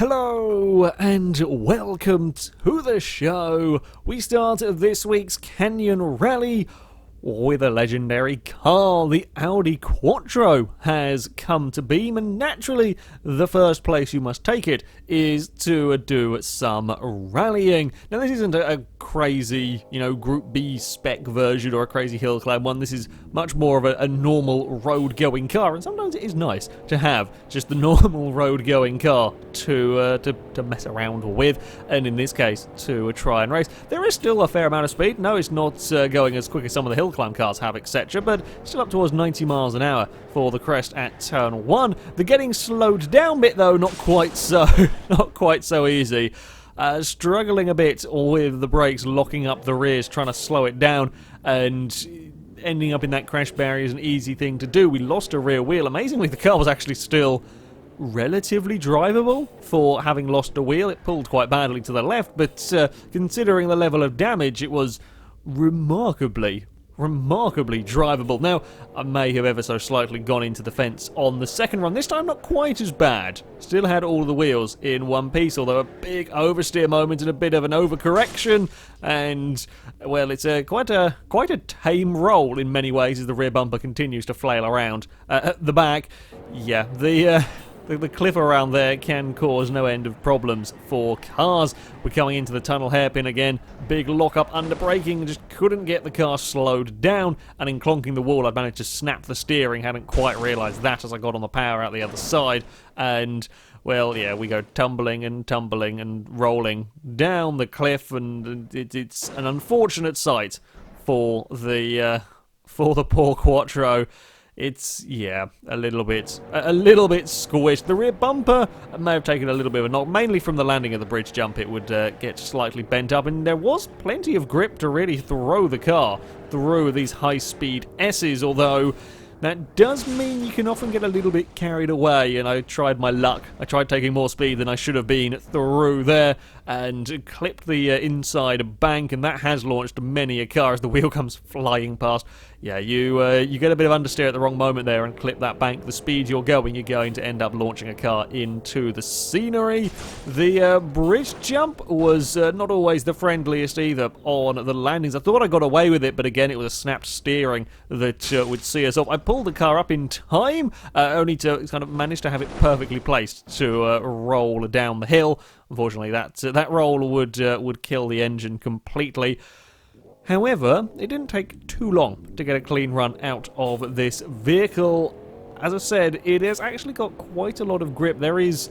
Hello and welcome to the show. We start this week's Canyon Rally with a legendary car. The Audi Quattro has come to Beam, and naturally the first place you must take it is to do some rallying. Now this isn't a crazy, Group B spec version or a crazy hill climb one. This is much more of a normal road-going car, and sometimes it is nice to have just the normal road-going car to mess around with, and in this case to try and race. There is still a fair amount of speed. No, it's not going as quick as some of the hill climb cars have, etc., but still up towards 90 miles an hour for the crest at turn 1. The getting slowed down bit, though, not quite so not quite so easy. Struggling a bit with the brakes, locking up the rears, trying to slow it down, and ending up in that crash barrier is an easy thing to do. We lost a rear wheel. Amazingly, the car was actually still relatively drivable for having lost a wheel. It pulled quite badly to the left, but considering the level of damage, it was remarkably drivable. Now, I may have ever so slightly gone into the fence on the second run. This time, not quite as bad. Still had all the wheels in one piece, although a big oversteer moment and a bit of an overcorrection. And, well, it's quite a tame roll in many ways as the rear bumper continues to flail around. At the back, yeah, the cliff around there can cause no end of problems for cars. We're coming into the tunnel hairpin again. Big lock-up under braking. Just couldn't get the car slowed down. And in clonking the wall, I managed to snap the steering. Hadn't quite realised that as I got on the power out the other side. And, well, yeah, we go tumbling and rolling down the cliff. And it's an unfortunate sight for the poor Quattro. It's, yeah, a little bit squished. The rear bumper may have taken a little bit of a knock, mainly from the landing of the bridge jump. It would get slightly bent up, and there was plenty of grip to really throw the car through these high-speed S's, although that does mean you can often get a little bit carried away, and I tried my luck. I tried taking more speed than I should have been through there, and clipped the inside bank, and that has launched many a car as the wheel comes flying past. Yeah, you get a bit of understeer at the wrong moment there and clip that bank. The speed you're going to end up launching a car into the scenery. The bridge jump was not always the friendliest either on the landings. I thought I got away with it, but again, it was a snapped steering that would see us off. I pulled the car up in time, only to kind of manage to have it perfectly placed to roll down the hill. Unfortunately, that roll would kill the engine completely. However, it didn't take too long to get a clean run out of this vehicle. As I said, it has actually got quite a lot of grip. There is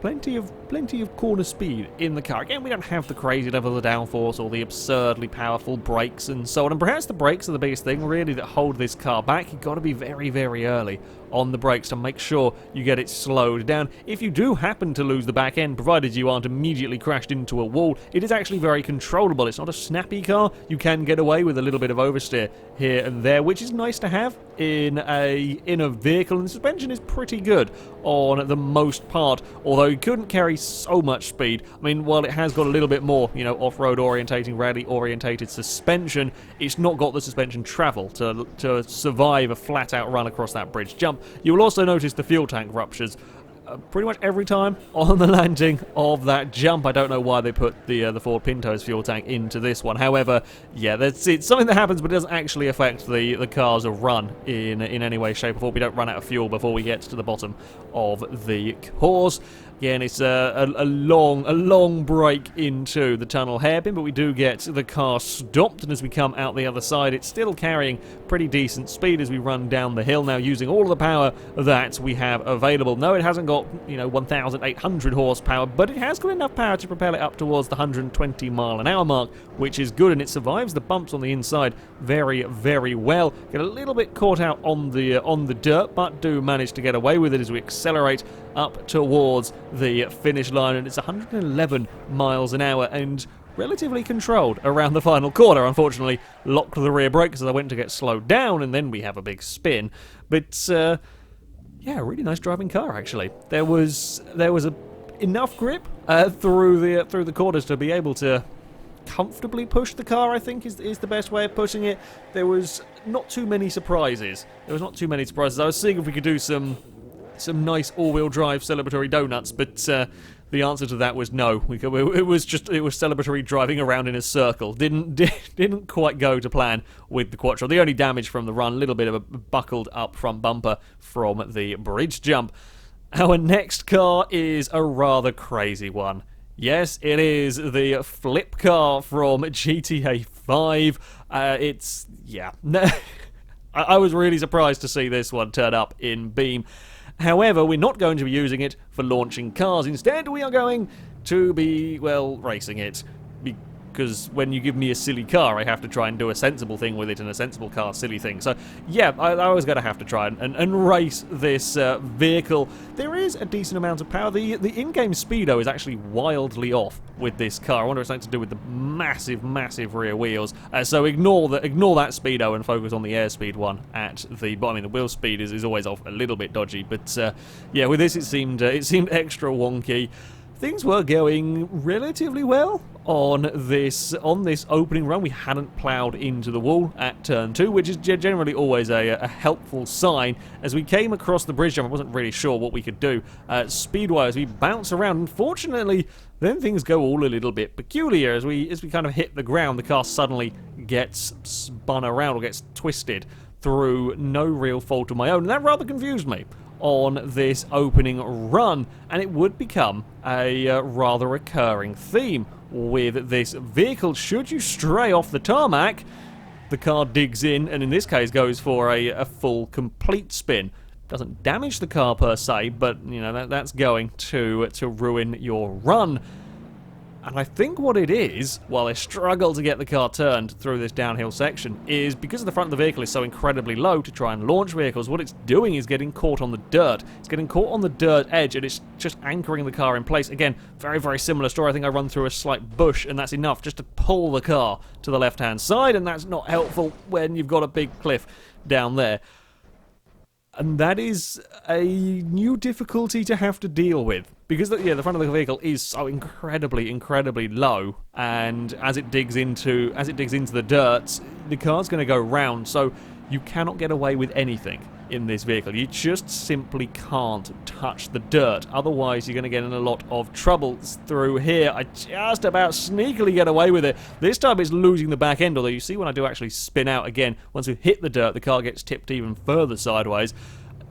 plenty of corner speed in the car. Again, we don't have the crazy level of downforce or the absurdly powerful brakes and so on. And perhaps the brakes are the biggest thing, really, that hold this car back. You've got to be very, very early on the brakes to make sure you get it slowed down. If you do happen to lose the back end, provided you aren't immediately crashed into a wall, it is actually very controllable. It's not a snappy car. You can get away with a little bit of oversteer here and there, which is nice to have in a vehicle, and the suspension is pretty good on the most part, although you couldn't carry so much speed. I mean, while it has got a little bit more, off-road orientating, rally-orientated suspension, it's not got the suspension travel to survive a flat-out run across that bridge jump. You will also notice the fuel tank ruptures pretty much every time on the landing of that jump. I don't know why they put the Ford Pinto's fuel tank into this one. However, yeah, it's something that happens, but it doesn't actually affect the car's run in any way, shape, or form. We don't run out of fuel before we get to the bottom of the course. Again, it's a long break into the tunnel hairpin, but we do get the car stopped, and as we come out the other side, it's still carrying pretty decent speed as we run down the hill now, using all of the power that we have available. No, it hasn't got 1,800 horsepower, but it has got enough power to propel it up towards the 120 mile an hour mark, which is good, and it survives the bumps on the inside very, very well. Get a little bit caught out on the dirt, but do manage to get away with it as we accelerate up towards the finish line, and it's 111 miles an hour and relatively controlled around the final corner. Unfortunately, locked the rear brakes as I went to get slowed down, and then we have a big spin. But yeah, really nice driving car actually. There was enough grip through the corners to be able to comfortably push the car, I think is the best way of putting it. There was not too many surprises. I was seeing if we could do some nice all-wheel drive celebratory donuts, but The answer to that was no. It was celebratory driving around in a circle. Didn't quite go to plan with the Quattro. The only damage from the run, a little bit of a buckled up front bumper from the bridge jump. Our next car is a rather crazy one. Yes, it is the flip car from GTA 5. I was really surprised to see this one turn up in Beam. However, we're not going to be using it for launching cars. Instead, we are going to be, well, racing it. Because when you give me a silly car, I have to try and do a sensible thing with it, and a sensible car, silly thing. So, yeah, I was going to have to try and race this vehicle. There is a decent amount of power. The in-game speedo is actually wildly off with this car. I wonder if it's something to do with the massive, massive rear wheels. So ignore that speedo and focus on the airspeed one at the bottom. I mean, the wheel speed is always off a little bit dodgy, but yeah, with this it seemed extra wonky. Things were going relatively well on this opening run. We hadn't ploughed into the wall at turn 2, which is generally always a helpful sign. As we came across the bridge jump, I wasn't really sure what we could do. Speed-wise, we bounce around. Unfortunately, then things go all a little bit peculiar. As we kind of hit the ground, the car suddenly gets spun around or gets twisted through no real fault of my own. And that rather confused me on this opening run, and it would become a rather recurring theme with this vehicle. Should you stray off the tarmac, the car digs in, and in this case goes for a full complete spin. Doesn't damage the car per se, but you know that's going to ruin your run. And I think what it is, while I struggle to get the car turned through this downhill section, is because the front of the vehicle is so incredibly low to try and launch vehicles, what it's doing is getting caught on the dirt. It's getting caught on the dirt edge, and it's just anchoring the car in place. Again, very, very similar story. I think I run through a slight bush, and that's enough just to pull the car to the left-hand side, and that's not helpful when you've got a big cliff down there. And that is a new difficulty to have to deal with. Because the front of the vehicle is so incredibly, incredibly low, and as it digs into the dirt, the car's going to go round, so you cannot get away with anything in this vehicle. You just simply can't touch the dirt. Otherwise, you're going to get in a lot of trouble. Through here, I just about sneakily get away with it. This time it's losing the back end, although you see when I do actually spin out again, once we hit the dirt, the car gets tipped even further sideways.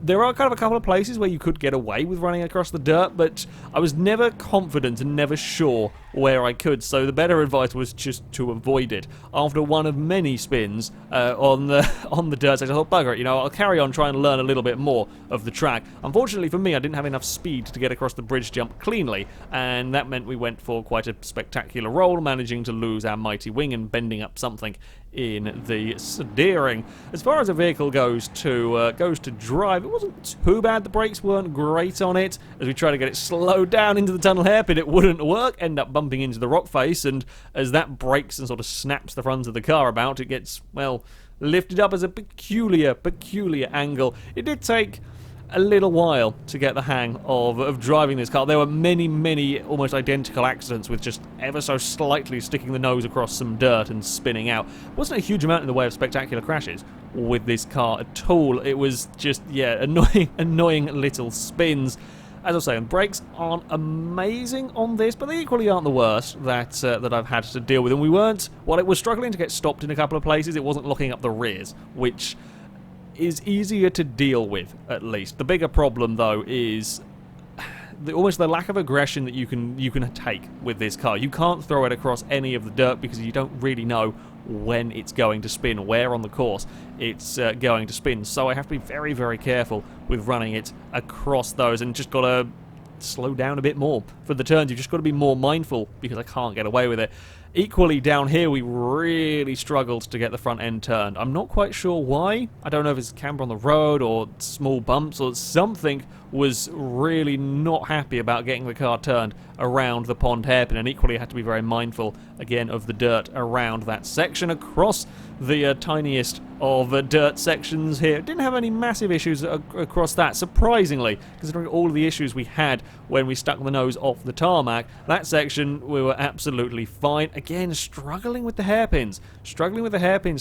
There are kind of a couple of places where you could get away with running across the dirt, but I was never confident and never sure where I could, so the better advice was just to avoid it. After one of many spins on the dirt section, I thought, bugger it, I'll carry on trying to learn a little bit more of the track. Unfortunately for me, I didn't have enough speed to get across the bridge jump cleanly, and that meant we went for quite a spectacular roll, managing to lose our mighty wing and bending up something in the steering. As far as a vehicle goes to drive, it wasn't too bad. The brakes weren't great on it. As we tried to get it slowed down into the tunnel hairpin, it wouldn't work. End up bumping into the rock face, and as that breaks and sort of snaps the front of the car about, it gets, well, lifted up as a peculiar angle. It did take a little while to get the hang of driving this car. There were many almost identical accidents with just ever so slightly sticking the nose across some dirt and spinning out. Wasn't a huge amount in the way of spectacular crashes with this car at all. It was just, annoying little spins. As I was saying, brakes aren't amazing on this, but they equally aren't the worst that I've had to deal with. And while it was struggling to get stopped in a couple of places, it wasn't locking up the rears, which is easier to deal with, at least. The bigger problem, though, is almost the lack of aggression that you can take with this car. You can't throw it across any of the dirt because you don't really know when it's going to spin, where on the course it's going to spin. So I have to be very, very careful with running it across those, and just got to slow down a bit more for the turns. You've just got to be more mindful because I can't get away with it. Equally, down here, we really struggled to get the front end turned. I'm not quite sure why. I don't know if it's camber on the road or small bumps or something was really not happy about getting the car turned around the pond hairpin, and equally had to be very mindful, again, of the dirt around that section. Across the tiniest of dirt sections here, didn't have any massive issues across that, surprisingly, considering all of the issues we had when we stuck the nose off the tarmac. That section, we were absolutely fine. Again, struggling with the hairpins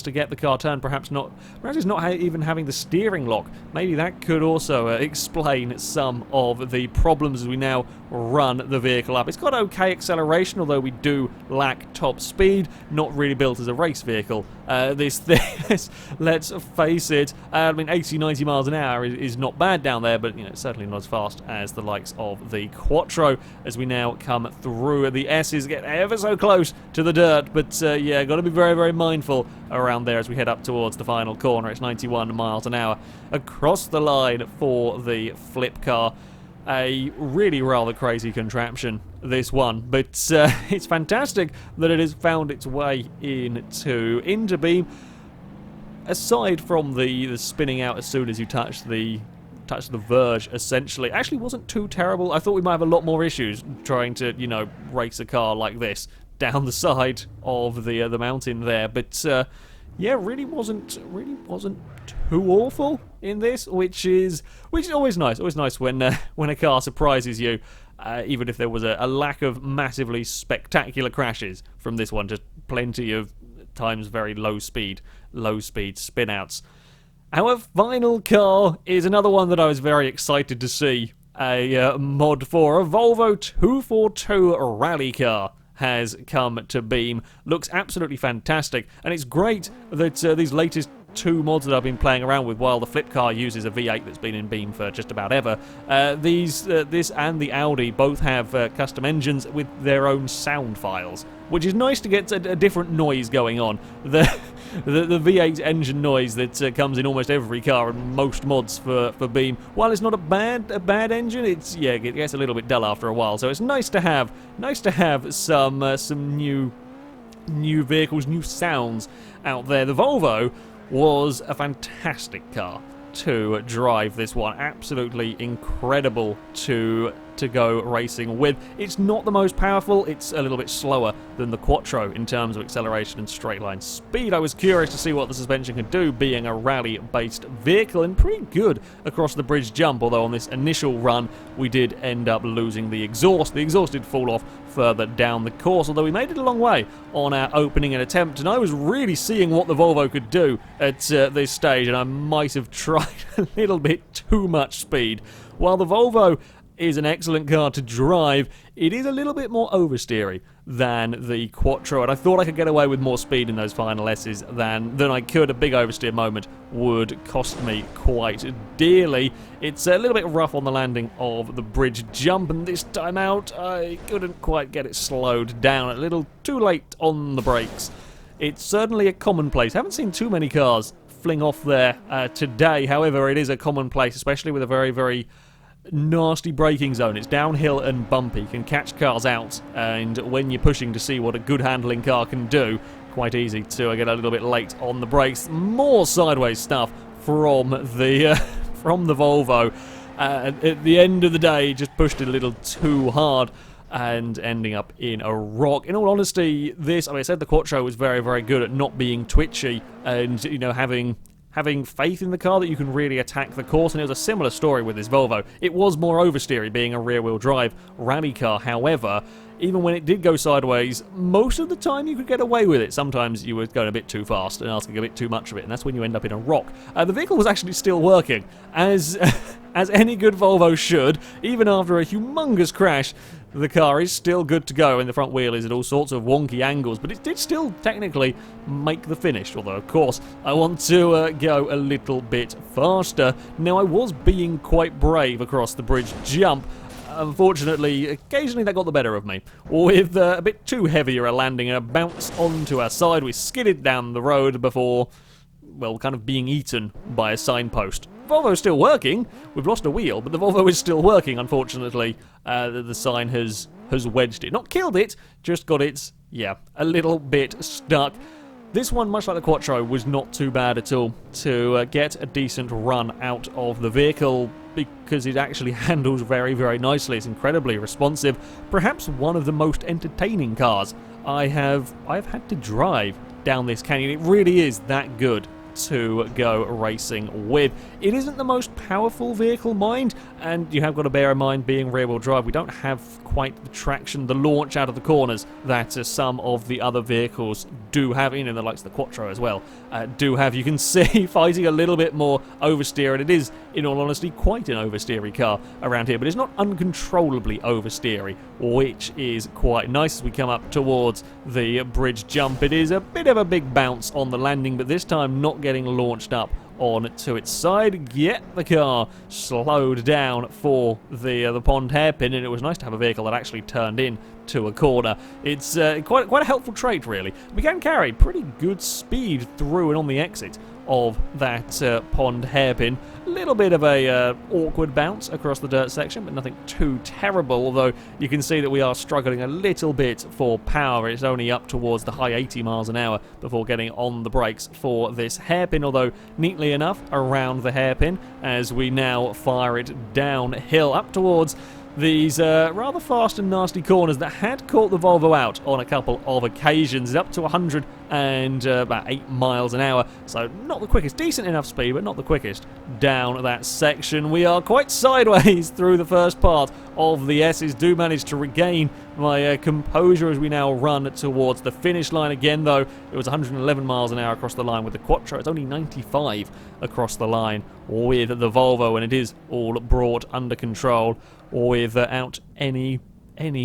to get the car turned. Perhaps it's not even having the steering lock. Maybe that could also explain some of the problems as we now run the vehicle up. It's got okay acceleration, although we do lack top speed. Not really built as a race vehicle. This thing, let's face it, I mean 80-90 miles an hour is not bad down there, but certainly not as fast as the likes of the Quattro. As we now come through the S's, get ever so close to the dirt, but yeah, got to be very, very mindful around there as we head up towards the final corner. It's 91 miles an hour across the line for the flip car. A really rather crazy contraption, this one, but it's fantastic that it has found its way into Beam. Aside from the spinning out as soon as you touch the verge, essentially, it actually wasn't too terrible. I thought we might have a lot more issues trying to race a car like this down the side of the mountain there, but yeah, really wasn't too awful in this, which is always nice. Always nice when a car surprises you, even if there was a lack of massively spectacular crashes from this one. Just plenty of times very low speed spin outs. Our final car is another one that I was very excited to see a mod for. A Volvo 242 rally car has come to Beam. Looks absolutely fantastic, and it's great that these latest two mods that I've been playing around with, while the flip car uses a V8 that's been in Beam for just about ever, this and the Audi both have custom engines with their own sound files, which is nice to get a different noise going on. The V8 engine noise that comes in almost every car and most mods for Beam, while it's not a bad engine, it gets a little bit dull after a while. So it's nice to have some new vehicles, new sounds out there. The Volvo was a fantastic car to drive. This one absolutely incredible to go racing with. It's not the most powerful, it's a little bit slower than the Quattro in terms of acceleration and straight line speed. I was curious to see what the suspension could do being a rally based vehicle, and pretty good across the bridge jump, although on this initial run we did end up losing the exhaust. The exhaust did fall off further down the course, although we made it a long way on our opening and attempt, and I was really seeing what the Volvo could do at this stage, and I might have tried a little bit too much speed. While the Volvo is an excellent car to drive, it is a little bit more oversteery than the Quattro, and I thought I could get away with more speed in those final S's than I could. A big oversteer moment would cost me quite dearly. It's a little bit rough on the landing of the bridge jump, and this time out I couldn't quite get it slowed down. A little too late on the brakes. It's certainly a commonplace. I haven't seen too many cars fling off there today. However, it is a commonplace, especially with a very, very nasty braking zone. It's downhill and bumpy, can catch cars out, and when you're pushing to see what a good handling car can do, quite easy to get a little bit late on the brakes. More sideways stuff from the Volvo. At the end of the day, just pushed it a little too hard and ending up in a rock. In all honesty, I said the Quattro was very, very good at not being twitchy and having faith in the car that you can really attack the course, and it was a similar story with this Volvo. It was more oversteery, being a rear-wheel drive rally car. However, even when it did go sideways, most of the time you could get away with it. Sometimes you were going a bit too fast and asking a bit too much of it, and that's when you end up in a rock. The vehicle was actually still working, as any good Volvo should. Even after a humongous crash, the car is still good to go, and the front wheel is at all sorts of wonky angles, but it did still technically make the finish, although of course I want to go a little bit faster. Now, I was being quite brave across the bridge jump. Unfortunately, occasionally that got the better of me. With a bit too heavier a landing and a bounce onto our side, we skidded down the road before, well, kind of being eaten by a signpost. Volvo's still working. We've lost a wheel, but the Volvo is still working. Unfortunately, the sign has wedged it. Not killed it, just got it, a little bit stuck. This one, much like the Quattro, was not too bad at all to get a decent run out of the vehicle, because it actually handles very, very nicely. It's incredibly responsive. Perhaps one of the most entertaining cars I have had to drive down this canyon. It really is that good to go racing with. It isn't the most powerful vehicle, mind, and you have got to bear in mind, being rear-wheel drive, we don't have quite the traction, the launch out of the corners that some of the other vehicles do have, the likes of the Quattro as well, do have. You can see fighting a little bit more oversteer, and it is, in all honesty, quite an oversteery car around here, but it's not uncontrollably oversteery, which is quite nice as we come up towards the bridge jump. It is a bit of a big bounce on the landing, but this time not getting launched up on to its side, yet the car slowed down for the pond hairpin, and it was nice to have a vehicle that actually turned in to a corner. It's quite a helpful trait, really. We can carry pretty good speed through and on the exit of that pond hairpin. A little bit of a awkward bounce across the dirt section, but nothing too terrible, although you can see that we are struggling a little bit for power. It's only up towards the high 80 miles an hour before getting on the brakes for this hairpin, although neatly enough around the hairpin as we now fire it downhill up towards these rather fast and nasty corners that had caught the Volvo out on a couple of occasions, up to 100 and about 8 miles an hour, so not the quickest. Decent enough speed, but not the quickest down that section. We are quite sideways through the first part of the S's. Do manage to regain my composure as we now run towards the finish line again, though it was 111 miles an hour across the line with the Quattro. It's only 95 across the line with the Volvo, and it is all brought under control without any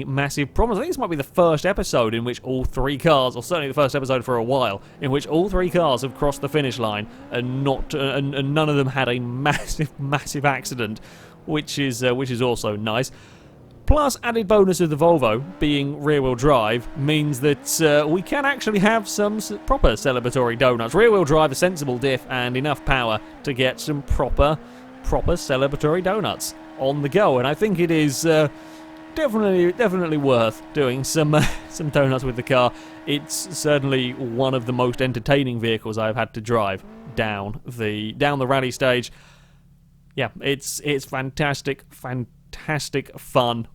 massive problems. I think this might be the first episode in which all three cars, or certainly the first episode for a while, in which all three cars have crossed the finish line and none of them had a massive accident, which is also nice. Plus, added bonus of the Volvo being rear-wheel drive means that we can actually have some proper celebratory donuts. Rear-wheel drive, a sensible diff, and enough power to get some proper celebratory donuts on the go. And I think it is definitely worth doing some donuts with the car. It's certainly one of the most entertaining vehicles I've had to drive down the rally stage. Yeah, it's fantastic fun,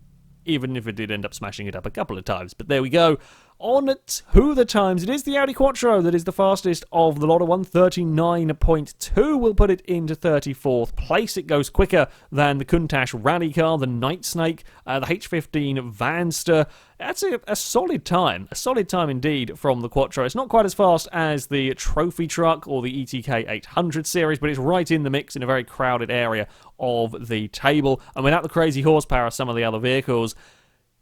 even if it did end up smashing it up a couple of times. But there we go. On to the times. It is the Audi Quattro that is the fastest of the lot. 139.2 will put it into 34th place. It goes quicker than the Countach rally car, the Night Snake, the H15 Vanster. That's a solid time. A solid time indeed from the Quattro. It's not quite as fast as the trophy truck or the ETK 800 series, but it's right in the mix in a very crowded area of the table. And without the crazy horsepower of some of the other vehicles,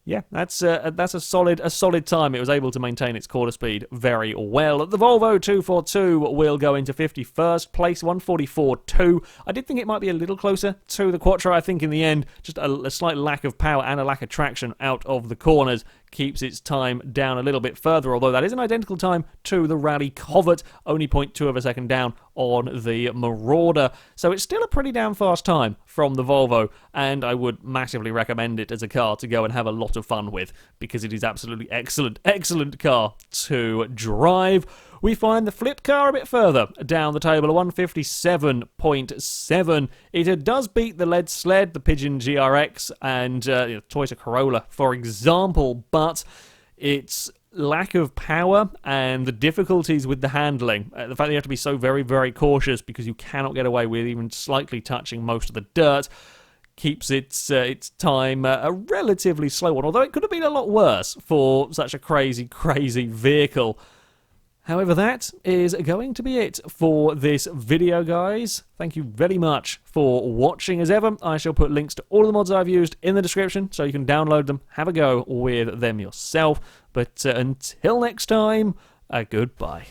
yeah, that's a solid time. It was able to maintain its quarter speed very well. The Volvo 242 will go into 51st place, 144.2. I did think it might be a little closer to the Quattro. I think in the end, just a slight lack of power and a lack of traction out of the corners keeps its time down a little bit further, although that is an identical time to the Rally Covert, only 0.2 of a second down on the Marauder. So it's still a pretty damn fast time from the Volvo, and I would massively recommend it as a car to go and have a lot of fun with, because it is absolutely excellent car to drive. We find the flipped car a bit further down the table, a 157.7. It does beat the lead sled, the Pigeon GRX, and Toyota Corolla, for example, but its lack of power and the difficulties with the handling, the fact that you have to be so very cautious because you cannot get away with even slightly touching most of the dirt, keeps its time a relatively slow one, although it could have been a lot worse for such a crazy vehicle. However, that is going to be it for this video, guys. Thank you very much for watching. As ever, I shall put links to all of the mods I've used in the description, so you can download them, have a go with them yourself. But until next time, goodbye.